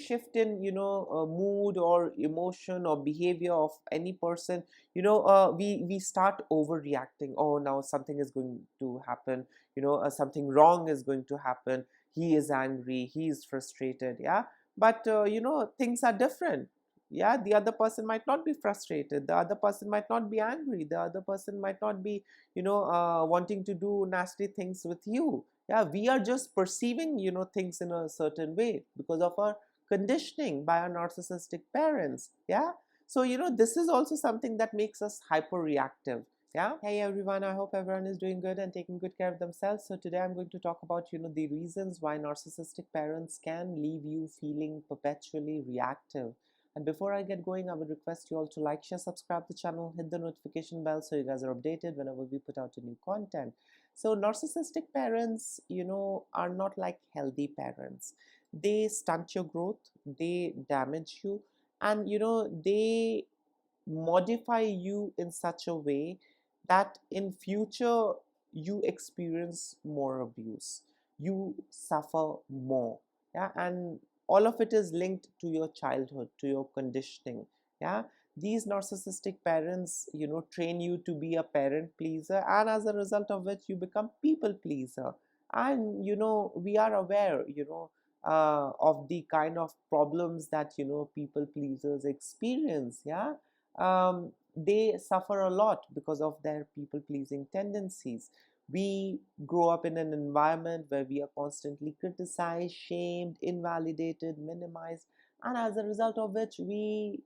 shift in mood or emotion or behavior of any person, we start overreacting. Oh, now something is going to happen, something wrong is going to happen. He is angry, he is frustrated, yeah. But things are different. Yeah, the other person might not be frustrated, the other person might not be angry, the other person might not be wanting to do nasty things with you. Yeah, we are just perceiving things in a certain way because of our conditioning by our narcissistic parents. Yeah, so this is also something that makes us hyper reactive. Yeah. Hey everyone, I hope everyone is doing good and taking good care of themselves. So today I'm going to talk about the reasons why narcissistic parents can leave you feeling perpetually reactive. And before I get going, I would request you all to like, share, subscribe to the channel, hit the notification bell so you guys are updated whenever we put out a new content. So narcissistic parents, are not like healthy parents. They stunt your growth, they damage you, and they modify you in such a way that in future you experience more abuse, you suffer more. Yeah, and all of it is linked to your childhood, to your conditioning. Yeah, these narcissistic parents train you to be a parent pleaser, and as a result of which you become people pleaser. And we are aware of the kind of problems that people pleasers experience. Yeah, they suffer a lot because of their people pleasing tendencies. We grow up in an environment where we are constantly criticized, shamed, invalidated, minimized, and as a result of which we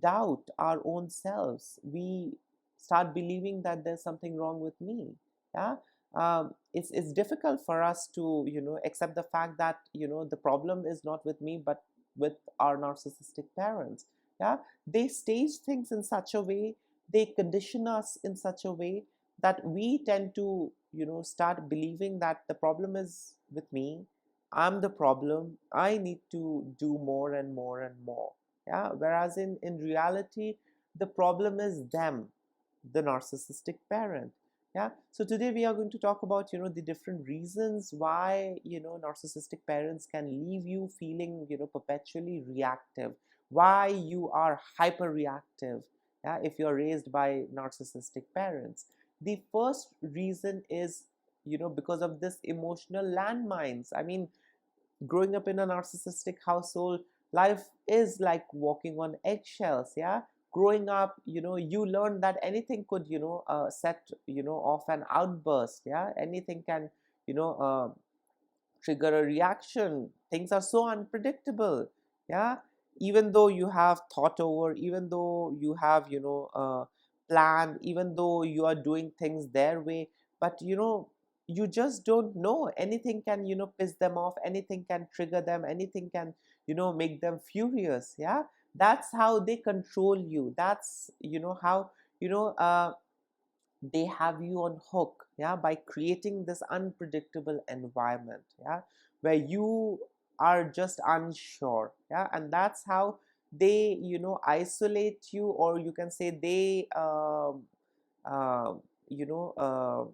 doubt our own selves. We start believing that there's something wrong with me. Yeah, it's difficult for us to accept the fact that the problem is not with me but with our narcissistic parents. Yeah, they stage things in such a way, they condition us in such a way that we tend to start believing that the problem is with me. I'm the problem, I need to do more and more and more. Yeah, whereas in reality the problem is them, the narcissistic parent. Yeah, so today we are going to talk about the different reasons why narcissistic parents can leave you feeling perpetually reactive, why you are hyper reactive. Yeah, if you're raised by narcissistic parents, the first reason is because of this emotional landmines. I mean, growing up in a narcissistic household, life is like walking on eggshells. Yeah, growing up you learn that anything could set off an outburst. Yeah, anything can you know uh, trigger a reaction. Things are so unpredictable. Yeah, even though you have thought over, even though you have planned, even though you are doing things their way, but you just don't know. Anything can piss them off, anything can trigger them, anything can make them furious. Yeah, that's how they control you. That's how you know uh, they have you on hook. Yeah, by creating this unpredictable environment. Yeah, where you are just unsure. Yeah, and that's how they isolate you, or you can say they uh, you know uh,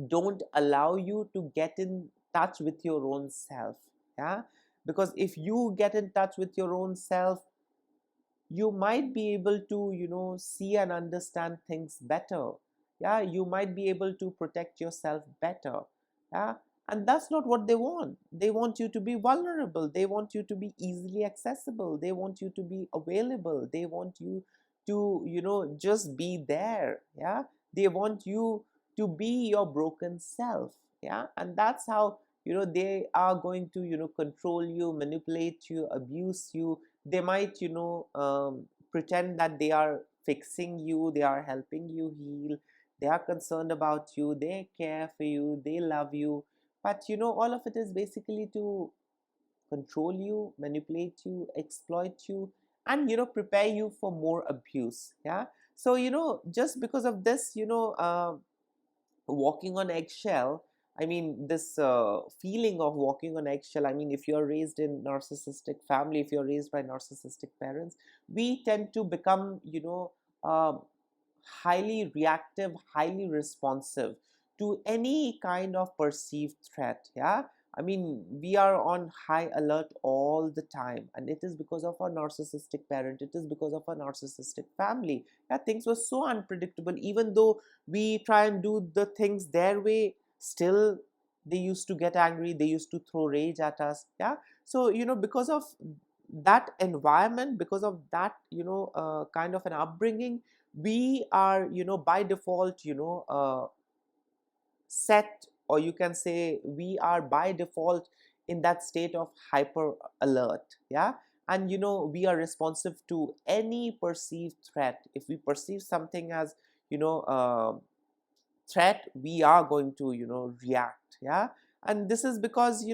don't allow you to get in touch with your own self. Yeah, because if you get in touch with your own self, you might be able to see and understand things better. Yeah, you might be able to protect yourself better. Yeah, and that's not what they want. They want you to be vulnerable, they want you to be easily accessible, they want you to be available, they want you to just be there. Yeah, they want you to be your broken self. Yeah, and that's how they are going to control you, manipulate you, abuse you. They might pretend that they are fixing you, they are helping you heal, they are concerned about you, they care for you, they love you. But all of it is basically to control you, manipulate you, exploit you, and prepare you for more abuse. Yeah, so just because of this walking on eggshell, I mean, this feeling of walking on eggshell, I mean, if you're raised in narcissistic family, if you're raised by narcissistic parents, we tend to become highly reactive, highly responsive to any kind of perceived threat. Yeah, I mean, we are on high alert all the time, and it is because of our narcissistic parent, it is because of our narcissistic family. Yeah, things were so unpredictable. Even though we try and do the things their way, still they used to get angry, they used to throw rage at us. Yeah, so because of that environment, because of that kind of an upbringing, we are by default set, or you can say we are by default in that state of hyper alert. Yeah, and we are responsive to any perceived threat. If we perceive something as threat, we are going to react. Yeah, and this is because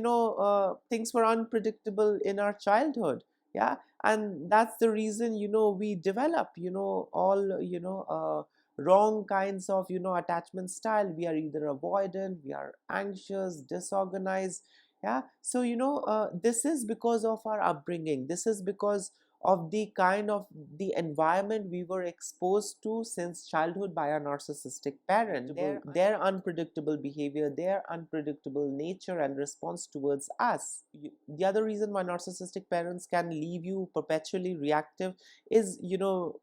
things were unpredictable in our childhood. Yeah, and that's the reason we develop all wrong kinds of attachment style. We are either avoidant, we are anxious, disorganized. Yeah, so this is because of our upbringing, this is because of the kind of the environment we were exposed to since childhood by our narcissistic parent, their unpredictable behavior, their unpredictable nature and response towards us. The other reason why narcissistic parents can leave you perpetually reactive is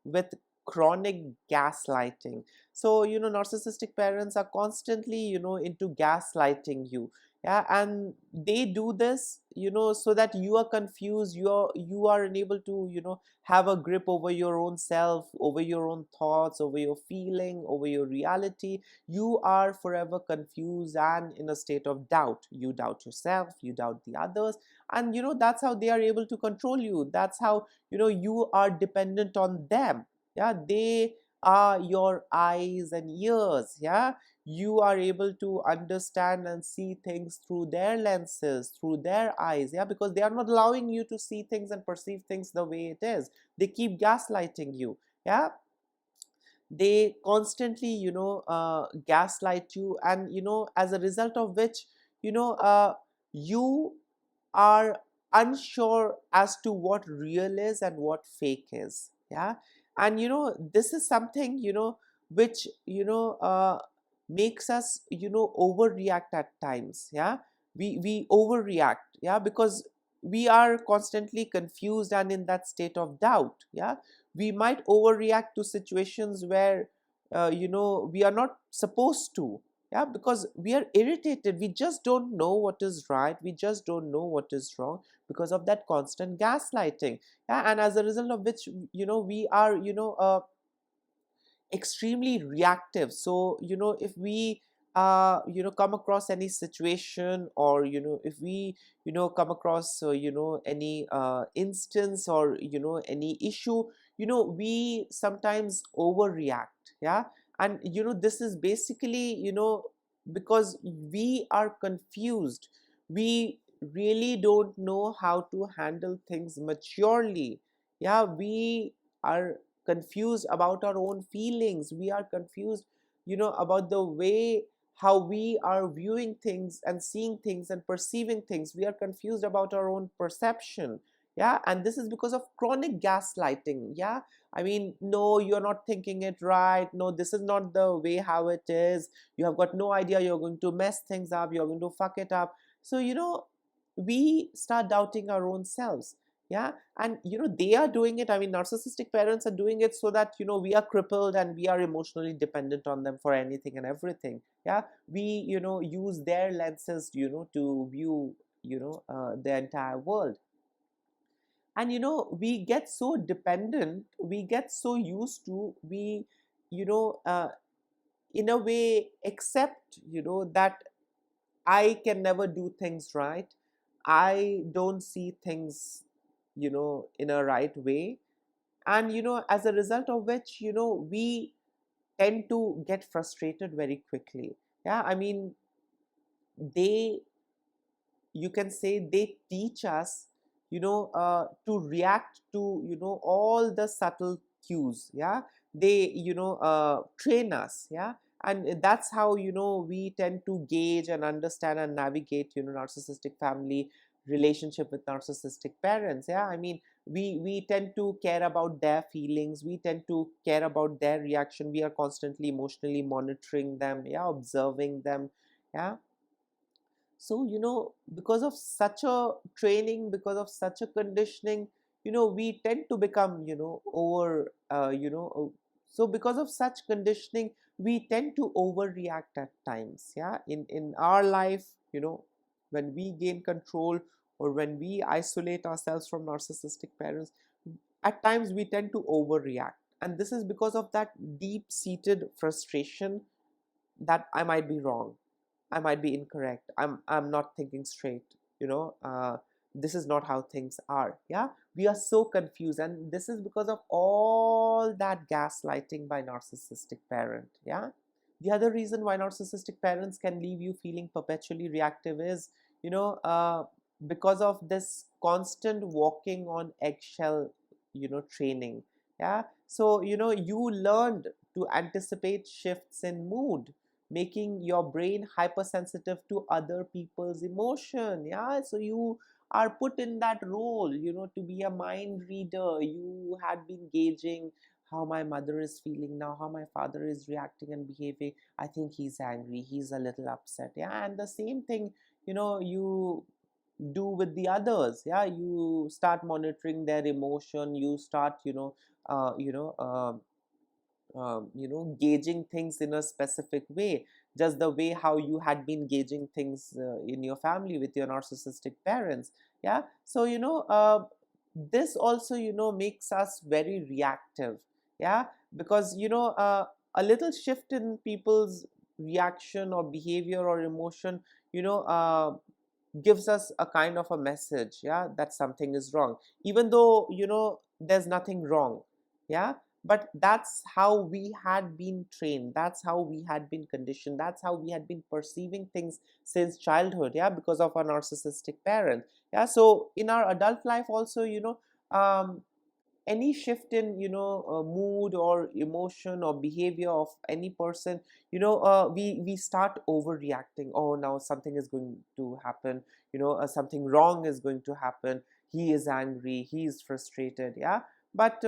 with chronic gaslighting. So narcissistic parents are constantly into gaslighting you. Yeah, and they do this so that you are confused, you are unable to have a grip over your own self, over your own thoughts, over your feeling, over your reality. You are forever confused and in a state of doubt. You doubt yourself, you doubt the others, and that's how they are able to control you. That's how you are dependent on them. Yeah, they are your eyes and ears. Yeah, you are able to understand and see things through their lenses, through their eyes. Yeah, because they are not allowing you to see things and perceive things the way it is. They keep gaslighting you. Yeah, they constantly gaslight you, and as a result of which you are unsure as to what real is and what fake is. Yeah, and this is something which makes us overreact at times. Yeah, we overreact. Yeah, because we are constantly confused and in that state of doubt. Yeah, we might overreact to situations where we are not supposed to. Yeah, because we are irritated, we just don't know what is right, we just don't know what is wrong, because of that constant gaslighting. Yeah, and as a result of which we are extremely reactive. So if we come across any situation, or if we come across any instance, or any issue, we sometimes overreact. Yeah, and this is basically because we are confused, we really don't know how to handle things maturely. Yeah, we are confused about our own feelings, we are confused about the way how we are viewing things and seeing things and perceiving things. We are confused about our own perception. Yeah, and this is because of chronic gaslighting. Yeah, I mean, no, you're not thinking it right, no, this is not the way how it is, you have got no idea, you're going to mess things up, you're going to fuck it up. So we start doubting our own selves. Yeah, and they are doing it, I mean, narcissistic parents are doing it so that we are crippled and we are emotionally dependent on them for anything and everything. Yeah, we use their lenses to view the entire world. And we get so dependent, we get so used to, we you know uh, in a way accept that I can never do things right, I don't see things in a right way. And as a result of which we tend to get frustrated very quickly. Yeah, I mean, they, you can say, they teach us to react to all the subtle cues. Yeah, they train us. Yeah, and that's how we tend to gauge and understand and navigate narcissistic family relationship with narcissistic parents. Yeah, I mean, we tend to care about their feelings, we tend to care about their reaction, we are constantly emotionally monitoring them. Yeah, observing them. Yeah, So because of such a training, because of such a conditioning, we tend to become over so because of such conditioning we tend to overreact at times, yeah, in our life, when we gain control or when we isolate ourselves from narcissistic parents, at times we tend to overreact, and this is because of that deep seated frustration that I might be wrong, I might be incorrect. I'm not thinking straight. This is not how things are. Yeah, we are so confused, and this is because of all that gaslighting by narcissistic parent. Yeah, the other reason why narcissistic parents can leave you feeling perpetually reactive is, you know, uh, because of this constant walking on eggshell, training. Yeah, so you learned to anticipate shifts in mood, making your brain hypersensitive to other people's emotion. Yeah, so you are put in that role, to be a mind reader. You had been gauging how my mother is feeling now, how my father is reacting and behaving. I think he's angry, he's a little upset. Yeah, and the same thing, you do with the others. Yeah, you start monitoring their emotion, you start uh, you know um gauging things in a specific way, just the way how you had been gauging things in your family with your narcissistic parents. Yeah, so this also makes us very reactive. Yeah, because a little shift in people's reaction or behavior or emotion, you know uh, gives us a kind of a message, yeah, that something is wrong, even though there's nothing wrong. Yeah, but that's how we had been trained, that's how we had been conditioned, that's how we had been perceiving things since childhood. Yeah, because of our narcissistic parent. Yeah, so in our adult life also, um, any shift in mood or emotion or behavior of any person, we start overreacting. Oh, now something is going to happen, something wrong is going to happen. He is angry, he is frustrated. Yeah, but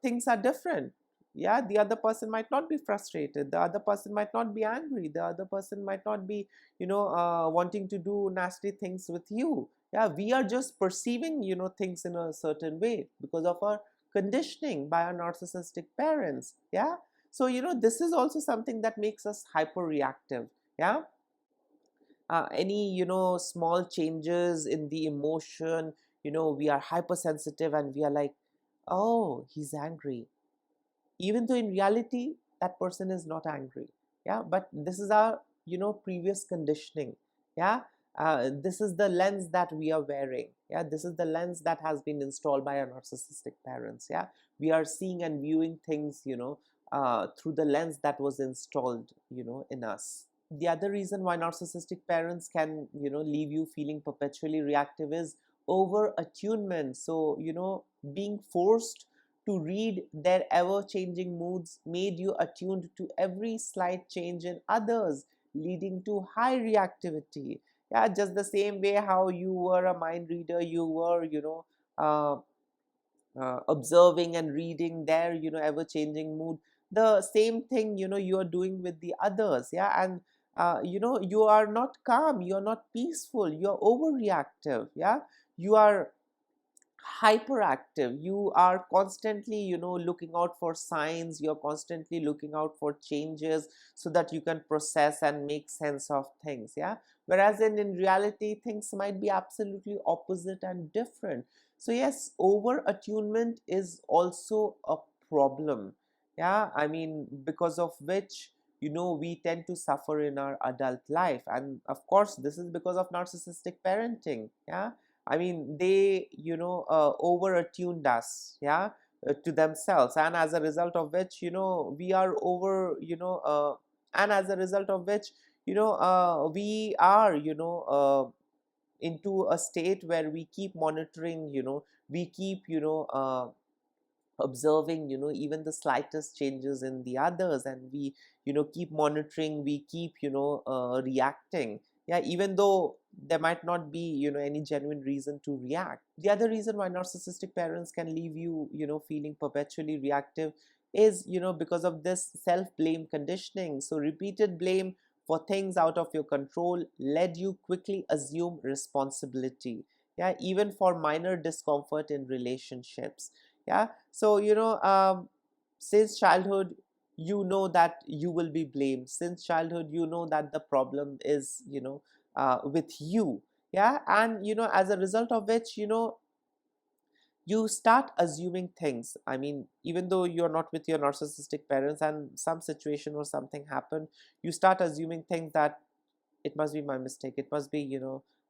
things are different. Yeah, the other person might not be frustrated, the other person might not be angry, the other person might not be wanting to do nasty things with you. Yeah, we are just perceiving things in a certain way because of our conditioning by our narcissistic parents. Yeah, so this is also something that makes us hyper reactive. Yeah, any small changes in the emotion, we are hypersensitive and we are like, oh, he's angry, even though in reality that person is not angry. Yeah, but this is our previous conditioning. Yeah, this is the lens that we are wearing. Yeah, this is the lens that has been installed by our narcissistic parents. Yeah, we are seeing and viewing things through the lens that was installed in us. The other reason why narcissistic parents can leave you feeling perpetually reactive is over attunement. So being forced to read their ever changing moods made you attuned to every slight change in others, leading to high reactivity. Yeah, just the same way how you were a mind reader, you were uh, observing and reading their ever changing mood, the same thing you are doing with the others. Yeah, and you are not calm, you are not peaceful, you are overreactive. Yeah, you are hyperactive, you are constantly looking out for signs, you're constantly looking out for changes so that you can process and make sense of things. Yeah, whereas in reality things might be absolutely opposite and different. So yes, over attunement is also a problem. Yeah, I mean, because of which we tend to suffer in our adult life, and of course this is because of narcissistic parenting. Yeah, I mean, they, over attuned us, yeah, to themselves, and as a result of which, we are over, and as a result of which, we are, into a state where we keep monitoring, we keep, observing even the slightest changes in the others, and we keep monitoring, we keep reacting. Yeah, even though there might not be any genuine reason to react. The other reason why narcissistic parents can leave you feeling perpetually reactive is because of this self blame conditioning. So repeated blame for things out of your control led you quickly assume responsibility, yeah, even for minor discomfort in relationships. Yeah, so since childhood you know that you will be blamed. Since childhood you know that the problem is with you. Yeah, and as a result of which you start assuming things. I mean, even though you're not with your narcissistic parents and some situation or something happened, you start assuming things that it must be my mistake, it must be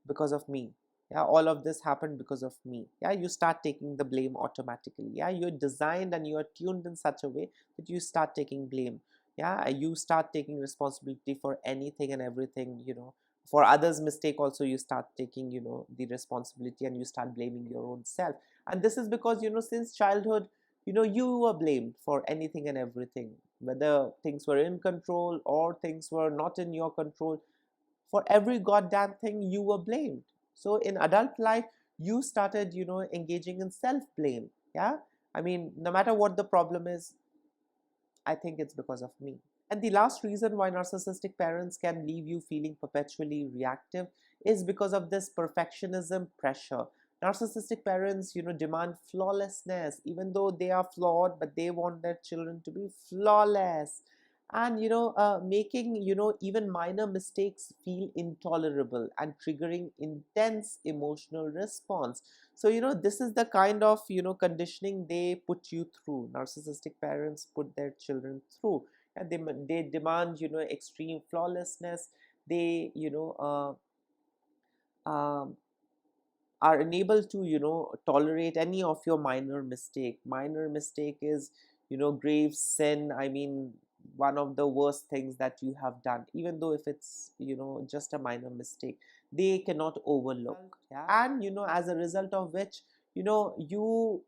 because of me. Yeah, all of this happened because of me. Yeah, you start taking the blame automatically. Yeah, you're designed and you're tuned in such a way that you start taking blame. Yeah, you start taking responsibility for anything and everything. For others mistake also you start taking the responsibility, and you start blaming your own self. And this is because since childhood you were blamed for anything and everything, whether things were in control or things were not in your control. For every goddamn thing you were blamed. So in adult life you started engaging in self blame. Yeah, I mean, no matter what the problem is, I think it's because of me. And the last reason why narcissistic parents can leave you feeling perpetually reactive is because of this perfectionism pressure. Narcissistic parents demand flawlessness, even though they are flawed, but they want their children to be flawless. And making even minor mistakes feel intolerable and triggering intense emotional response. So this is the kind of conditioning they put you through. Narcissistic parents put their children through, and they demand extreme flawlessness. They um, are unable to tolerate any of your minor mistake. Minor mistake is grave sin. I mean, one of the worst things that you have done, even though if it's just a minor mistake, they cannot overlook. Yeah, and as a result of which you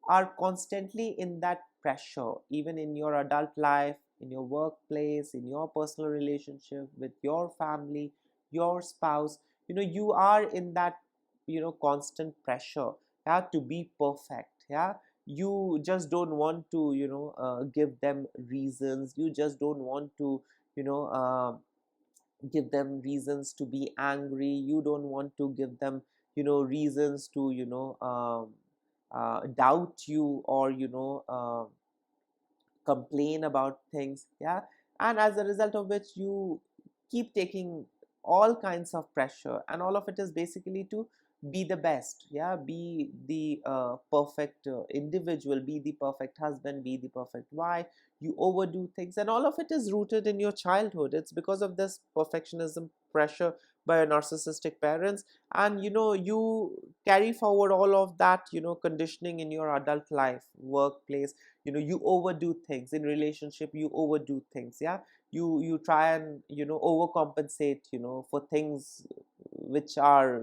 are constantly in that pressure, even in your adult life, in your workplace, in your personal relationship with your family, your spouse. You are in that constant pressure, yeah, to be perfect. Yeah, you just don't want to give them reasons. You just don't want to you know give them reasons to be angry. You don't want to give them reasons to doubt you, or complain about things. Yeah, and as a result of which you keep taking all kinds of pressure, and all of it is basically to be the best. Yeah, be the perfect individual, be the perfect husband, be the perfect wife. You overdo things, and all of it is rooted in your childhood. It's because of this perfectionism pressure by your narcissistic parents, and you carry forward all of that conditioning in your adult life, workplace. You overdo things in relationship, you overdo things. Yeah, you try and overcompensate for things which are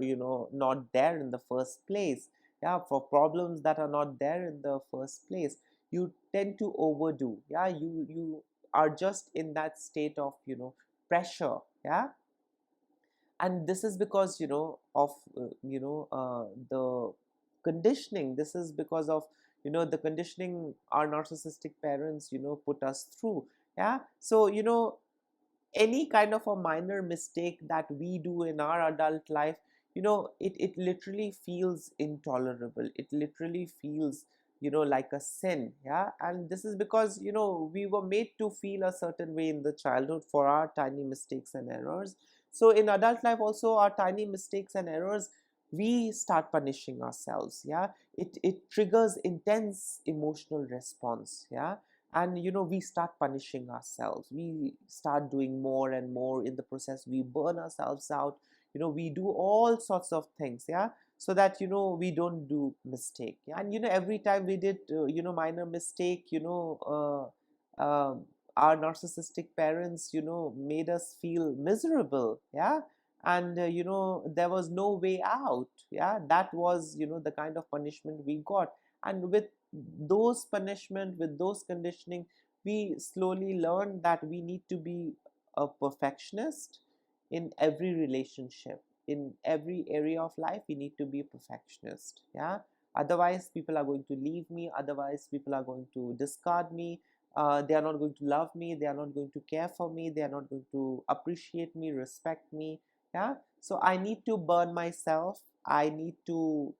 not there in the first place. Yeah, for problems that are not there in the first place, you tend to overdo. Yeah, you are just in that state of pressure. Yeah, and this is because of the conditioning. This is because of the conditioning our narcissistic parents put us through. Yeah, so any kind of a minor mistake that we do in our adult life, it literally feels intolerable. It literally feels like a sin. Yeah, and this is because we were made to feel a certain way in the childhood for our tiny mistakes and errors. So in adult life also, our tiny mistakes and errors, we start punishing ourselves. Yeah, it triggers intense emotional response. Yeah, and we start punishing ourselves. We start doing more and more. In the process we burn ourselves out. We do all sorts of things. Yeah, so that we don't do mistake. Yeah, and every time we did minor mistake, our narcissistic parents made us feel miserable. Yeah, and there was no way out. Yeah, that was the kind of punishment we got. And with those punishment, with those conditioning, we slowly learn that we need to be a perfectionist in every relationship, in every area of life. We need to be a perfectionist. Yeah, otherwise people are going to leave me, otherwise people are going to discard me, they are not going to love me, they are not going to care for me, they are not going to appreciate me, respect me. Yeah, so I need to burn myself, I need to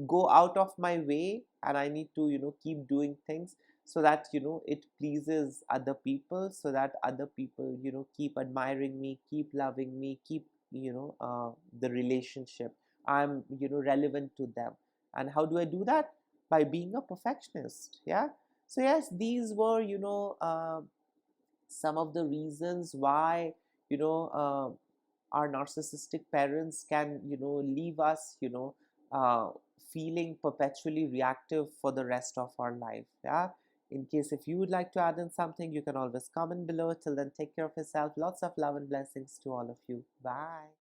go out of my way, and I need to keep doing things so that it pleases other people, so that other people keep admiring me, keep loving me, keep the relationship, I'm relevant to them. And how do I do that? By being a perfectionist. Yeah, so yes, these were some of the reasons why our narcissistic parents can leave us uh, feeling perpetually reactive for the rest of our life. Yeah, in case if you would like to add in something, you can always comment below. Till then, take care of yourself. Lots of love and blessings to all of you. Bye.